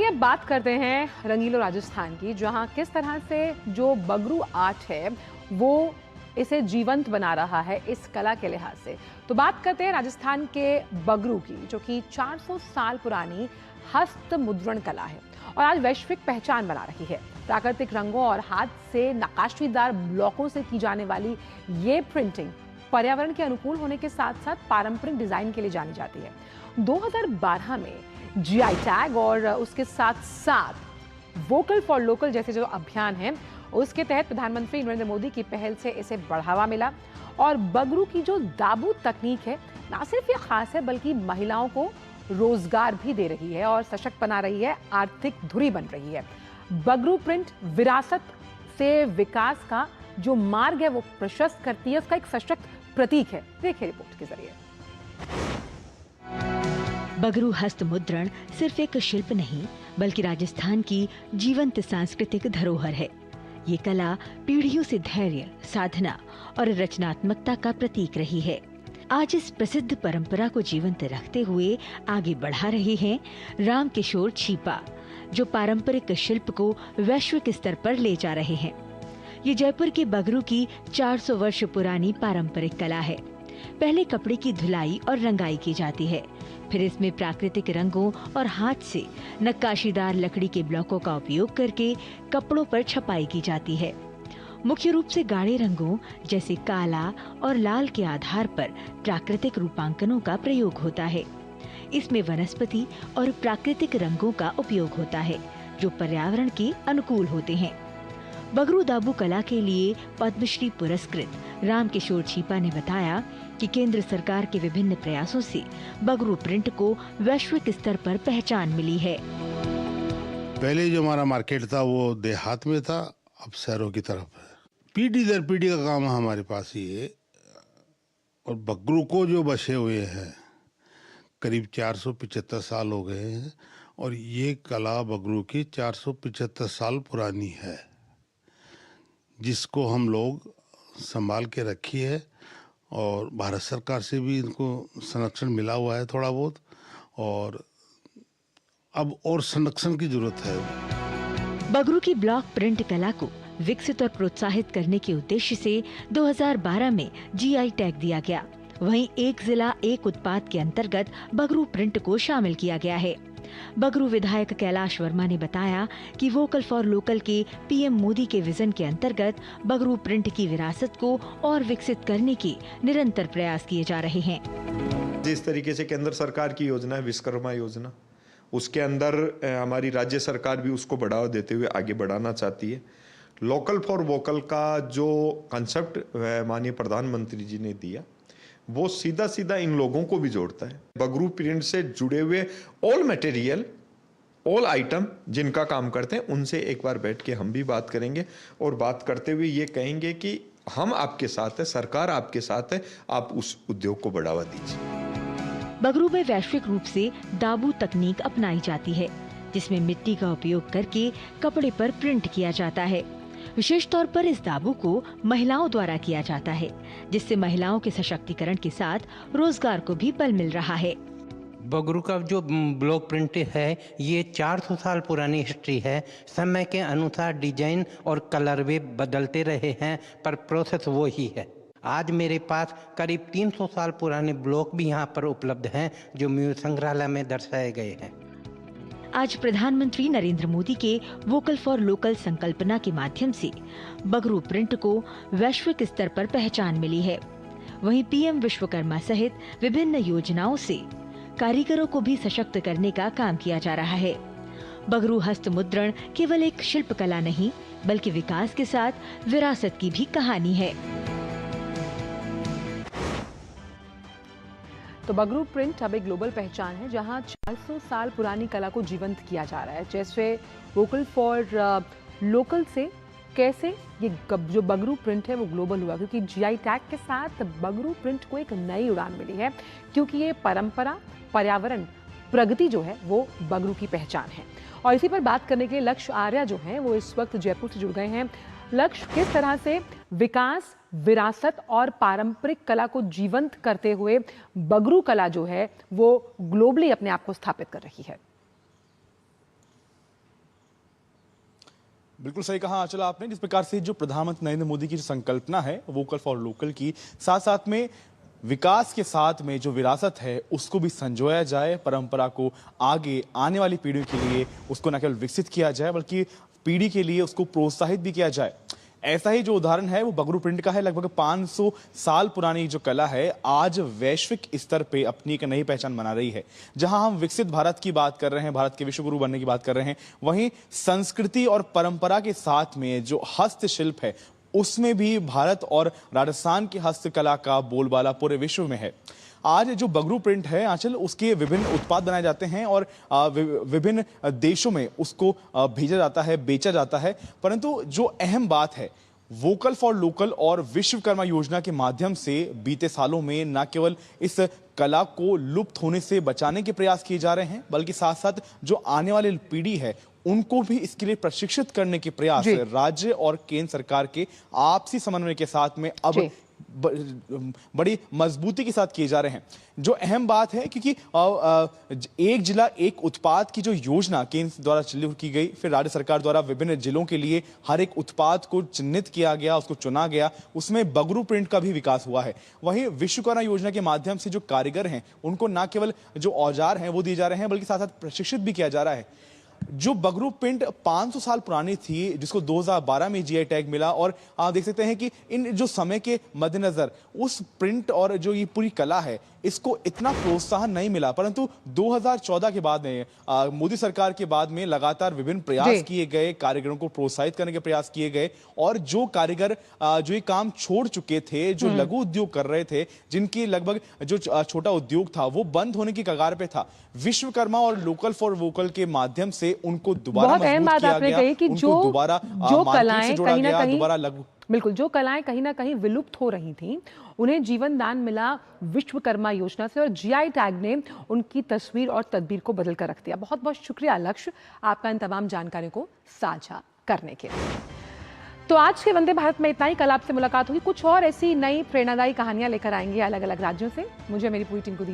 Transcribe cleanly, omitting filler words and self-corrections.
चलिए अब बात करते हैं रंगीलो राजस्थान की, जहां किस तरह से जो बगरू आर्ट है वो इसे जीवंत बना रहा है इस कला के लिहाज से। तो बात करते हैं राजस्थान के बगरू की, जो कि 400 साल पुरानी हस्त मुद्रण कला है और आज वैश्विक पहचान बना रही है। प्राकृतिक रंगों और हाथ से नक्काशीदार ब्लॉकों से की जाने वाली ये प्रिंटिंग पर्यावरण के अनुकूल होने के साथ साथ पारंपरिक डिजाइन के लिए जानी जाती है। 2012 में जीआई टैग और उसके साथ साथ वोकल फॉर लोकल जैसे जो अभियान है उसके तहत प्रधानमंत्री नरेंद्र मोदी की पहल से इसे बढ़ावा मिला और बगरू की जो दाबू तकनीक है ना सिर्फ ये खास है बल्कि महिलाओं को रोजगार भी दे रही है और सशक्त बना रही है, आर्थिक धुरी बन रही है। बगरू प्रिंट विरासत से विकास का जो मार्ग है वो प्रशस्त करती है, उसका एक सशक्त प्रतीक है। देखिए रिपोर्ट के जरिए। बगरू हस्त मुद्रण सिर्फ एक शिल्प नहीं बल्कि राजस्थान की जीवंत सांस्कृतिक धरोहर है। ये कला पीढ़ियों से धैर्य, साधना और रचनात्मकता का प्रतीक रही है। आज इस प्रसिद्ध परंपरा को जीवंत रखते हुए आगे बढ़ा रहे हैं राम किशोर छीपा, जो पारंपरिक शिल्प को वैश्विक स्तर पर ले जा रहे हैं। ये जयपुर के बगरू की 400 वर्ष पुरानी पारंपरिक कला है। पहले कपड़े की धुलाई और रंगाई की जाती है, फिर इसमें प्राकृतिक रंगों और हाथ से नक्काशीदार लकड़ी के ब्लॉकों का उपयोग करके कपड़ों पर छपाई की जाती है। मुख्य रूप से गाढ़े रंगों जैसे काला और लाल के आधार पर प्राकृतिक रूपांकनों का प्रयोग होता है। इसमें वनस्पति और प्राकृतिक रंगों का उपयोग होता है जो पर्यावरण के अनुकूल होते हैं। बगरू दाबू कला के लिए पद्मश्री पुरस्कृत राम किशोर छीपा ने बताया कि केंद्र सरकार के विभिन्न प्रयासों से बगरू प्रिंट को वैश्विक स्तर पर पहचान मिली है। पहले जो हमारा मार्केट था वो देहात में था, अब शहरों की तरफ है। पीढ़ी दर पीढ़ी का काम है हमारे पास ये। और बगरू को जो बसे हुए हैं करीब 475 साल हो गए हैं और ये कला बगरू की 475 साल पुरानी है, जिसको हम लोग संभाल के रखी है और भारत सरकार से भी इनको संरक्षण मिला हुआ है थोड़ा बहुत, और अब और संरक्षण की जरूरत है। बगरू की ब्लॉक प्रिंट कला को विकसित और प्रोत्साहित करने के उद्देश्य से 2012 में जीआई टैग दिया गया। वहीं एक जिला एक उत्पाद के अंतर्गत बगरू प्रिंट को शामिल किया गया है। बगरू विधायक कैलाश वर्मा ने बताया कि वोकल फॉर लोकल के पीएम मोदी के विजन के अंतर्गत बगरू प्रिंट की विरासत को और विकसित करने के निरंतर प्रयास किए जा रहे हैं। जिस तरीके से केंद्र सरकार की योजना है विश्वकर्मा योजना, उसके अंदर हमारी राज्य सरकार भी उसको बढ़ावा देते हुए आगे बढ़ाना चाहती है। लोकल फॉर वोकल का जो कंसेप्ट माननीय प्रधानमंत्री जी ने दिया वो सीधा सीधा इन लोगों को भी जोड़ता है। बगरू प्रिंट से जुड़े हुए ऑल मटेरियल, ऑल आइटम जिनका काम करते हैं उनसे एक बार बैठ के हम भी बात करेंगे और बात करते हुए ये कहेंगे कि हम आपके साथ है, सरकार आपके साथ है, आप उस उद्योग को बढ़ावा दीजिए। बगरू में वैश्विक रूप से दाबू तकनीक अपनाई जाती है, जिसमें मिट्टी का उपयोग करके कपड़े पर प्रिंट किया जाता है। विशेष तौर पर इस दाबू को महिलाओं द्वारा किया जाता है, जिससे महिलाओं के सशक्तिकरण के साथ रोजगार को भी बल मिल रहा है। बगरू का जो ब्लॉक प्रिंट है ये 400 साल पुरानी हिस्ट्री है। समय के अनुसार डिजाइन और कलर वे बदलते रहे हैं पर प्रोसेस वो ही है। आज मेरे पास करीब 300 साल पुराने ब्लॉक भी यहाँ पर उपलब्ध हैं जो म्यूजियम संग्रहालय में दर्शाए गए हैं। आज प्रधानमंत्री नरेंद्र मोदी के वोकल फॉर लोकल संकल्पना के माध्यम से बगरू प्रिंट को वैश्विक स्तर पर पहचान मिली है। वहीं पीएम विश्वकर्मा सहित विभिन्न योजनाओं से कारीगरों को भी सशक्त करने का काम किया जा रहा है। बगरू हस्त मुद्रण केवल एक शिल्प कला नहीं बल्कि विकास के साथ विरासत की भी कहानी है। तो बगरू प्रिंट अब एक ग्लोबल पहचान है, जहां 400 साल पुरानी कला को जीवंत किया जा रहा है। जैसे वोकल फॉर लोकल से कैसे ये जो बगरू प्रिंट है वो ग्लोबल हुआ, क्योंकि जीआई टैग के साथ बगरू प्रिंट को एक नई उड़ान मिली है, क्योंकि ये परंपरा, पर्यावरण, प्रगति जो है वो बगरू की पहचान है। और इसी पर बात करने के लिए लक्ष्य आर्या जो हैं वो इस वक्त जयपुर से जुड़ गए हैं। लक्ष्य, किस तरह से विकास, विरासत और पारंपरिक कला को जीवंत करते हुए बगरू कला जो है वो ग्लोबली अपने आप को स्थापित कर रही है? बिल्कुल सही कहा आंचल आपने। जिस प्रकार से जो प्रधानमंत्री नरेंद्र मोदी की जो संकल्पना है वोकल फॉर लोकल की, साथ साथ में विकास के साथ में जो विरासत है उसको भी संजोया जाए, परंपरा को आगे आने वाली पीढ़ियों के लिए उसको न केवल विकसित किया जाए बल्कि पीढ़ी के लिए उसको प्रोत्साहित भी किया जाए। ऐसा ही जो उदाहरण है वो बगरू प्रिंट का है। लगभग 500 साल पुरानी जो कला है आज वैश्विक स्तर पे अपनी एक नई पहचान बना रही है। जहां हम विकसित भारत की बात कर रहे हैं, भारत के विश्वगुरु बनने की बात कर रहे हैं, वहीं संस्कृति और परंपरा के साथ में जो हस्तशिल्प है उसमें भी भारत और राजस्थान की हस्तकला का बोलबाला पूरे विश्व में है। आज जो बगरू प्रिंट है आंचल, उसके विभिन्न उत्पाद बनाए जाते हैं और विभिन्न देशों में उसको भेजा जाता है, बेचा जाता है। परंतु जो अहम बात है, वोकल फॉर लोकल और विश्वकर्मा योजना के माध्यम से बीते सालों में न केवल इस कला को लुप्त होने से बचाने के प्रयास किए जा रहे हैं बल्कि साथ साथ जो आने वाली पीढ़ी है उनको भी इसके लिए प्रशिक्षित करने के प्रयास राज्य और केंद्र सरकार के आपसी समन्वय के साथ में अब बड़ी मजबूती के साथ किए जा रहे हैं। जो अहम बात है क्योंकि एक जिला एक उत्पाद की जो योजना केंद्र द्वारा चालू की गई, फिर राज्य सरकार द्वारा विभिन्न जिलों के लिए हर एक उत्पाद को चिन्हित किया गया, उसको चुना गया, उसमें बगरू प्रिंट का भी विकास हुआ है। वहीं विश्वकर्मा योजना के माध्यम से जो कारीगर हैं उनको न केवल जो औजार हैं वो दिए जा रहे हैं बल्कि साथ साथ प्रशिक्षित भी किया जा रहा है। जो बगरू प्रिंट 500 साल पुरानी थी जिसको 2012 में जीआई टैग मिला, और आप देख सकते हैं कि इन जो समय के मद्देनजर उस प्रिंट और जो ये पूरी कला है इसको इतना प्रोत्साहन नहीं मिला। परंतु 2014 के बाद में मोदी सरकार के बाद में लगातार विभिन्न प्रयास किए गए, कारीगरों को प्रोत्साहित करने के प्रयास किए गए और जो कारीगर जो ये काम छोड़ चुके थे, जो लघु उद्योग कर रहे थे, जिनकी लगभग जो छोटा उद्योग था वो बंद होने की कगार पे था, विश्वकर्मा और लोकल फॉर वोकल के माध्यम से उनको दोबारा मजबूत किया गया, उनको दोबारा मार्केट से जोड़ा गया, दोबारा लघु बिल्कुल जो कलाएं कहीं ना कहीं विलुप्त हो रही थीं उन्हें जीवन दान मिला विश्वकर्मा योजना से और जीआई टैग ने उनकी तस्वीर और तदबीर को बदल कर रख दिया। बहुत बहुत शुक्रिया लक्ष्य आपका इन तमाम जानकारियों को साझा करने के लिए। तो आज के वंदे भारत में इतना ही। कल आपसे मुलाकात होगी, कुछ और ऐसी नई प्रेरणादायी कहानियां लेकर आएंगे अलग अलग राज्यों से। मुझे मेरी पूरी टीम को